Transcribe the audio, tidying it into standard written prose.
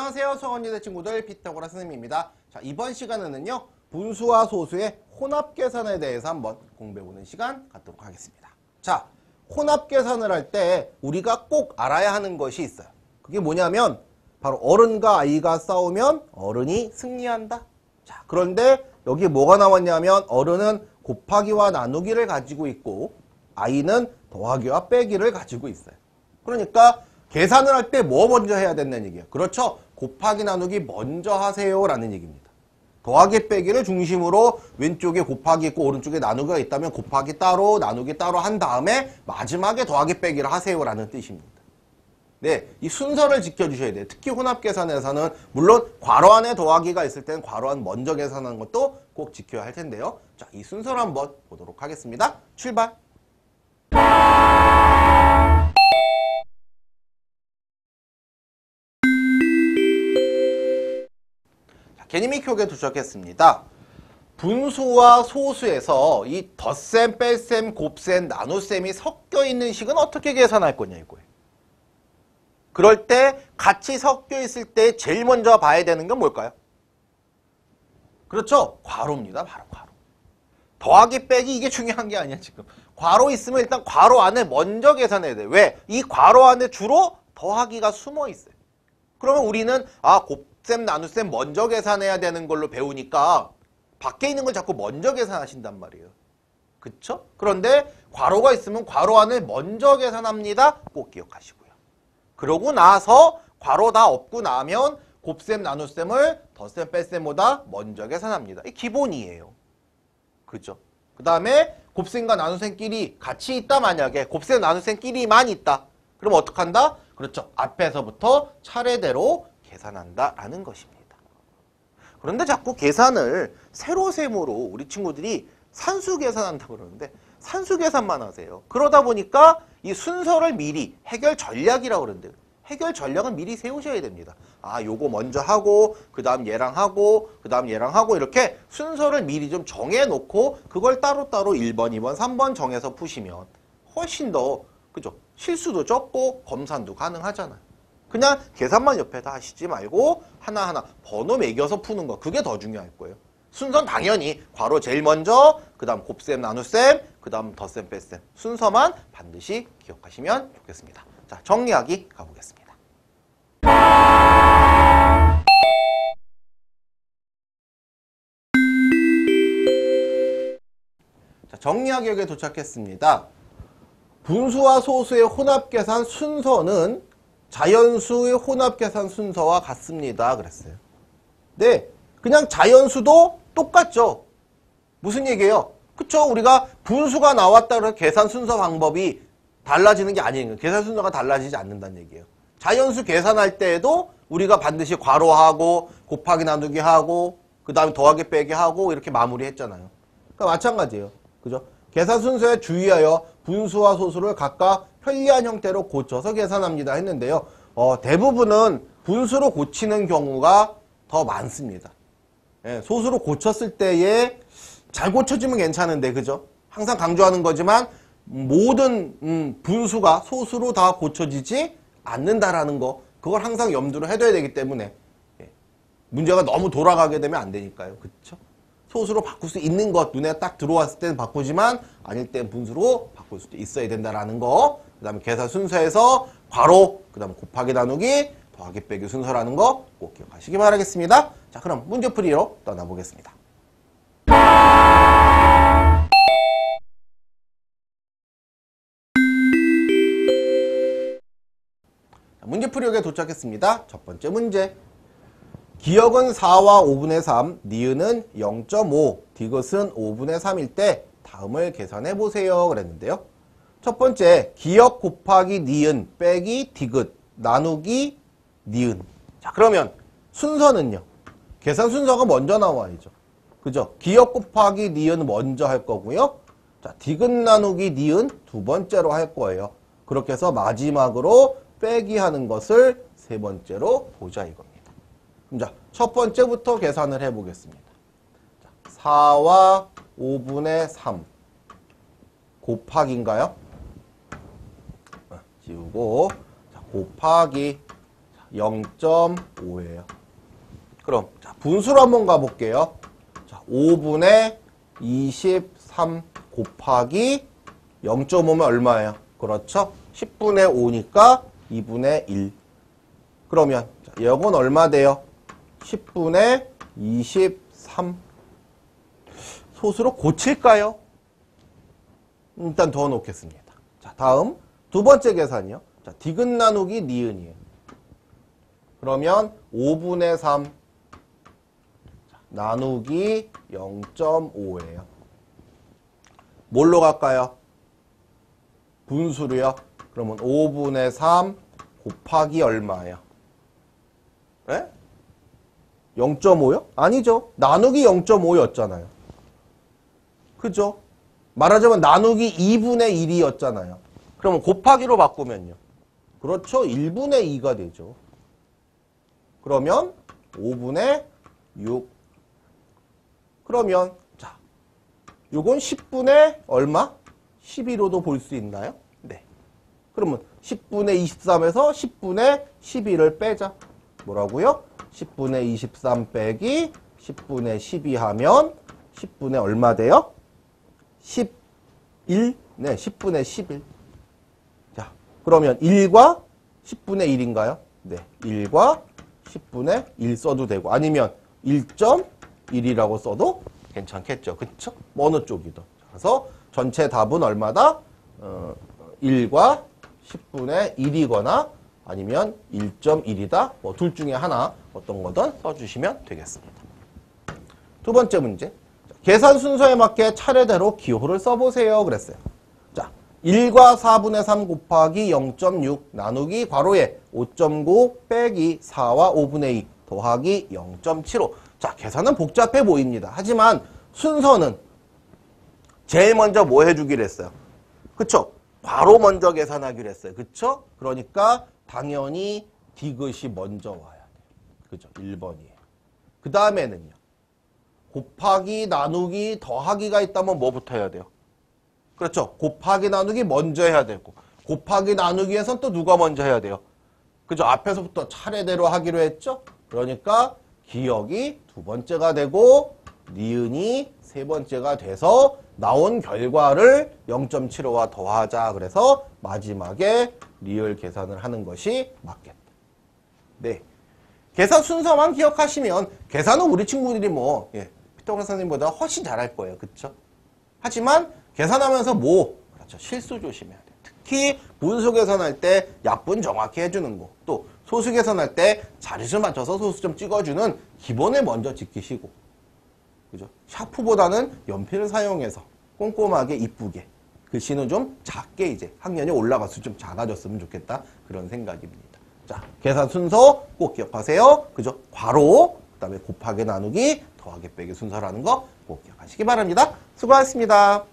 안녕하세요. 수학원지대 친구들 피타고라스 선생님입니다. 자, 이번 시간에는요. 분수와 소수의 혼합 계산에 대해서 한번 공부해보는 시간 갖도록 하겠습니다. 자, 혼합 계산을 할 때 우리가 꼭 알아야 하는 것이 있어요. 그게 뭐냐면 바로 어른과 아이가 싸우면 어른이 승리한다. 자, 그런데 여기 뭐가 나왔냐면 어른은 곱하기와 나누기를 가지고 있고 아이는 더하기와 빼기를 가지고 있어요. 그러니까 계산을 할 때 뭐 먼저 해야 된다는 얘기예요. 그렇죠? 곱하기 나누기 먼저 하세요 라는 얘기입니다. 더하기 빼기를 중심으로 왼쪽에 곱하기 있고 오른쪽에 나누기가 있다면 곱하기 따로 나누기 따로 한 다음에 마지막에 더하기 빼기를 하세요 라는 뜻입니다. 네, 이 순서를 지켜주셔야 돼요. 특히 혼합계산에서는 물론 괄호 안에 더하기가 있을 때는 괄호 안 먼저 계산하는 것도 꼭 지켜야 할 텐데요. 자, 이 순서를 한번 보도록 하겠습니다. 출발! 개념이 켜게 도착했습니다. 분수와 소수에서 이 덧셈, 뺄셈, 곱셈, 나눗셈이 섞여 있는 식은 어떻게 계산할 거냐 이거예요. 그럴 때 같이 섞여 있을 때 제일 먼저 봐야 되는 건 뭘까요? 그렇죠. 괄호입니다. 바로 괄호. 더하기 빼기 이게 중요한 게 아니야 지금. 괄호 있으면 일단 괄호 안에 먼저 계산해야 돼. 왜? 이 괄호 안에 주로 더하기가 숨어 있어요. 그러면 우리는 곱셈, 나눗셈 먼저 계산해야 되는 걸로 배우니까 밖에 있는 걸 자꾸 먼저 계산하신단 말이에요. 그쵸? 그런데 괄호가 있으면 괄호 안을 먼저 계산합니다. 꼭 기억하시고요. 그러고 나서 괄호 다 없고 나면 곱셈, 나눗셈을 덧셈, 뺄셈보다 먼저 계산합니다. 이 기본이에요. 그죠? 그 다음에 곱셈과 나눗셈끼리 같이 있다 만약에 곱셈, 나눗셈끼리만 있다. 그럼 어떡한다? 그렇죠. 앞에서부터 차례대로 계산한다라는 것입니다. 그런데 자꾸 계산을 세로셈으로 우리 친구들이 산수 계산한다고 그러는데 산수 계산만 하세요. 그러다 보니까 이 순서를 미리 해결 전략이라고 그러는데 해결 전략은 미리 세우셔야 됩니다. 요거 먼저 하고 그 다음 얘랑 하고 그 다음 얘랑 하고 이렇게 순서를 미리 좀 정해놓고 그걸 따로따로 1번, 2번, 3번 정해서 푸시면 훨씬 더 그죠? 실수도 적고 검산도 가능하잖아요. 그냥 계산만 옆에다 하시지 말고 하나하나 번호 매겨서 푸는 거 그게 더 중요할 거예요. 순서는 당연히 괄호 제일 먼저 그 다음 곱셈, 나눗셈, 그 다음 덧셈, 뺄셈 순서만 반드시 기억하시면 좋겠습니다. 자, 정리하기 가보겠습니다. 자, 정리하기에 도착했습니다. 분수와 소수의 혼합계산 순서는 자연수의 혼합계산 순서와 같습니다. 그랬어요. 네, 그냥 자연수도 똑같죠. 무슨 얘기예요? 그쵸? 우리가 분수가 나왔다 그래서 계산 순서 방법이 달라지는 게 아니에요. 계산 순서가 달라지지 않는다는 얘기예요. 자연수 계산할 때에도 우리가 반드시 괄호하고 곱하기 나누기 하고 그 다음에 더하기 빼기 하고 이렇게 마무리했잖아요. 그러니까 마찬가지예요. 그죠? 계산 순서에 주의하여 분수와 소수를 각각 편리한 형태로 고쳐서 계산합니다 했는데요. 대부분은 분수로 고치는 경우가 더 많습니다. 예, 소수로 고쳤을 때에 잘 고쳐지면 괜찮은데 그죠? 항상 강조하는 거지만 모든 분수가 소수로 다 고쳐지지 않는다라는 거 그걸 항상 염두를 해둬야 되기 때문에 문제가 너무 돌아가게 되면 안 되니까요. 그렇죠? 소수로 바꿀 수 있는 것 눈에 딱 들어왔을 때는 바꾸지만 아닐 땐 분수로 바꿀 수도 있어야 된다라는 거. 그 다음에 계산 순서에서 괄호, 그 다음에 곱하기 나누기, 더하기 빼기 순서라는 거 꼭 기억하시기 바라겠습니다. 자, 그럼 문제풀이로 떠나보겠습니다. 문제풀이에 도착했습니다. 첫 번째 문제. 기억은 4와 5분의 3, 니은은 0.5, 디귿은 5분의 3일 때 다음을 계산해 보세요. 그랬는데요. 첫 번째, 기억 곱하기 니은 빼기 디귿 나누기 니은. 자, 그러면 순서는요. 계산 순서가 먼저 나와야죠. 그죠? 기억 곱하기 니은 먼저 할 거고요. 자, 디귿 나누기 니은 두 번째로 할 거예요. 그렇게 해서 마지막으로 빼기 하는 것을 세 번째로 보자 이겁니다. 자, 첫 번째부터 계산을 해보겠습니다. 4와 5분의 3 곱하기인가요? 지우고 자, 곱하기 0.5예요. 그럼 자, 분수로 한번 가볼게요. 자, 5분의 23 곱하기 0.5면 얼마예요? 그렇죠? 10분의 5니까 2분의 1. 그러면 자, 이건 얼마 돼요? 10분의 23. 소수로 고칠까요? 일단 더 놓겠습니다. 자, 다음 두 번째 계산이요. 자, 디귿 나누기 니은이에요. 그러면 5분의 3 나누기 0.5예요. 뭘로 갈까요? 분수로요. 그러면 5분의 3 곱하기 얼마예요? 네? 0.5요? 아니죠. 나누기 0.5였잖아요. 그죠? 말하자면 나누기 2분의 1이었잖아요. 그러면 곱하기로 바꾸면요. 그렇죠. 1분의 2가 되죠. 그러면 5분의 6. 그러면 자, 요건 10분의 얼마? 11로도 볼 수 있나요? 네. 그러면 10분의 23에서 10분의 11을 빼자. 뭐라고요? 10분의 23 빼기 10분의 12 하면 10분의 얼마 돼요? 11? 네, 10분의 11. 자, 그러면 1과 10분의 1인가요? 네, 1과 10분의 1 써도 되고 아니면 1.1이라고 써도 괜찮겠죠. 그쵸? 어느 쪽이든. 그래서 전체 답은 얼마다? 1과 10분의 1이거나 아니면 1.1이다. 뭐 둘 중에 하나 어떤 거든 써주시면 되겠습니다. 두 번째 문제. 계산 순서에 맞게 차례대로 기호를 써보세요. 그랬어요. 자, 1과 4분의 3 곱하기 0.6 나누기 괄호에 5.9 빼기 4와 5분의 2 더하기 0.75. 자, 계산은 복잡해 보입니다. 하지만 순서는 제일 먼저 뭐 해주기로 했어요? 그쵸? 괄호 먼저 계산하기로 했어요. 그쵸? 그러니까 당연히 디귿이 먼저 와야 돼요. 그죠? 1번이에요. 그 다음에는요. 곱하기, 나누기, 더하기가 있다면 뭐부터 해야 돼요? 그렇죠? 곱하기, 나누기 먼저 해야 되고 곱하기, 나누기에선 또 누가 먼저 해야 돼요? 그죠? 앞에서부터 차례대로 하기로 했죠? 그러니까 기역이 두 번째가 되고 니은이 세 번째가 돼서 나온 결과를 0.75와 더하자. 그래서 마지막에 리을 계산을 하는 것이 맞겠다. 네. 계산 순서만 기억하시면 계산은 우리 친구들이 뭐 피타고라스 선생님보다 훨씬 잘할 거예요. 그쵸? 하지만 계산하면서 그렇죠. 실수 조심해야 돼요. 특히 분수 계산할 때 약분 정확히 해주는 거. 또 소수 계산할 때 자릿수 맞춰서 소수점 찍어주는 기본을 먼저 지키시고. 그죠? 샤프보다는 연필을 사용해서 꼼꼼하게 이쁘게 글씨는 좀 작게 이제 학년이 올라갈수록 좀 작아졌으면 좋겠다. 그런 생각입니다. 자, 계산 순서 꼭 기억하세요. 그죠? 괄호, 그 다음에 곱하기, 나누기, 더하기, 빼기 순서라는 거 꼭 기억하시기 바랍니다. 수고하셨습니다.